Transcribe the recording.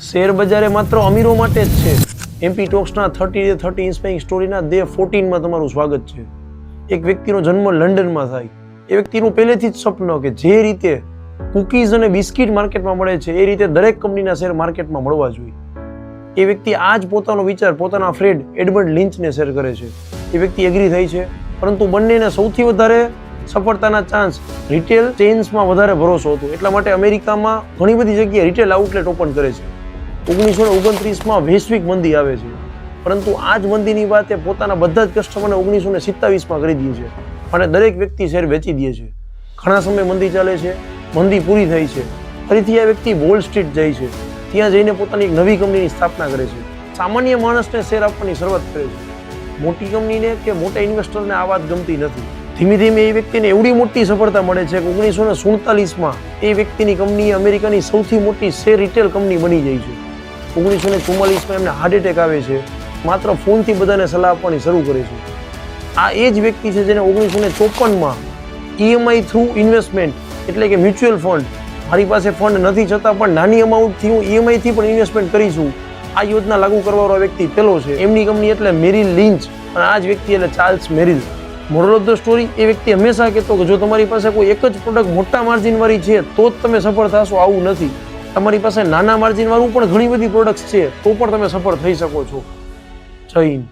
Share બજાર એ માત્ર અમીરો માટે જ છે. એમપી ટોક્સના 30 ઇન્સ્પાયરિંગ સ્ટોરીના ડે 14માં તમારું સ્વાગત છે. એક વ્યક્તિનો જન્મ લંડનમાં થાય. એ વ્યક્તિનું પહેલેથી જ સપનું કે જે રીતે કુકીઝ અને બિસ્કિટ માર્કેટમાં મળે છે એ રીતે દરેક કંપનીના શેર માર્કેટમાં મળવા જોઈએ. એ વ્યક્તિ આ જ પોતાનો વિચાર પોતાના ફ્રેન્ડ એડમંડ લિંચને શેર કરે છે. એ વ્યક્તિ એગ્રી થઈ છે, પરંતુ બંનેને સૌથી વધારે સફળતાના ચાન્સ રિટેલ ચેઇન્સમાં વધારે ભરોસો હતો. એટલા માટે અમેરિકામાં ઘણી બધી જગ્યાએ રિટેલ આઉટલેટ ઓપન કરે છે. 1929માં વૈશ્વિક મંદી આવે છે, પરંતુ આ જ મંદીની વાત એ પોતાના બધા જ કસ્ટમરને 1927માં કરી દે છે અને દરેક વ્યક્તિ શેર વેચી દે છે. ઘણા સમય મંદી ચાલે છે, મંદી પૂરી થઈ છે, ફરીથી આ વ્યક્તિ વોલ સ્ટ્રીટ જાય છે. ત્યાં જઈને પોતાની એક નવી કંપનીની સ્થાપના કરે છે. સામાન્ય માણસને શેર આપવાની શરૂઆત કરે છે. મોટી કંપનીને કે મોટા ઇન્વેસ્ટરને આ વાત ગમતી નથી. ધીમે ધીમે એ વ્યક્તિને એવડી મોટી સફળતા મળે છે કે 1947માં એ વ્યક્તિની કંપની અમેરિકાની સૌથી મોટી શેર રિટેલ કંપની બની જાય છે. 1944માં એમને હાર્ટ એટેક આવે છે. માત્ર ફોનથી બધાને સલાહ આપવાની શરૂ કરે છે. આ એ જ વ્યક્તિ છે જેને 1954માં EMI થ્રુ ઇન્વેસ્ટમેન્ટ એટલે કે મ્યુચ્યુઅલ ફંડ, મારી પાસે ફંડ નથી છતાં પણ નાની અમાઉન્ટથી હું EMIથી પણ ઇન્વેસ્ટમેન્ટ કરીશું, આ યોજના લાગુ કરવાવાળો વ્યક્તિ પેલો છે. એમની કંપની એટલે મેરિલ લિંચ અને આ જ વ્યક્તિ એટલે Charles Merrill. Moral of the story, એ વ્યક્તિ હંમેશા કહેતો કે જો તમારી પાસે કોઈ એક જ પ્રોડક્ટ મોટા માર્જિનવાળી છે તો જ તમે સફળ થશો. આવું નથી. તમારી પાસે નાના માર્જિનવાળું પણ ઘણી બધી પ્રોડક્ટ્સ છે તો પણ તમે સફળ થઈ શકો છો. જય હિન્દ.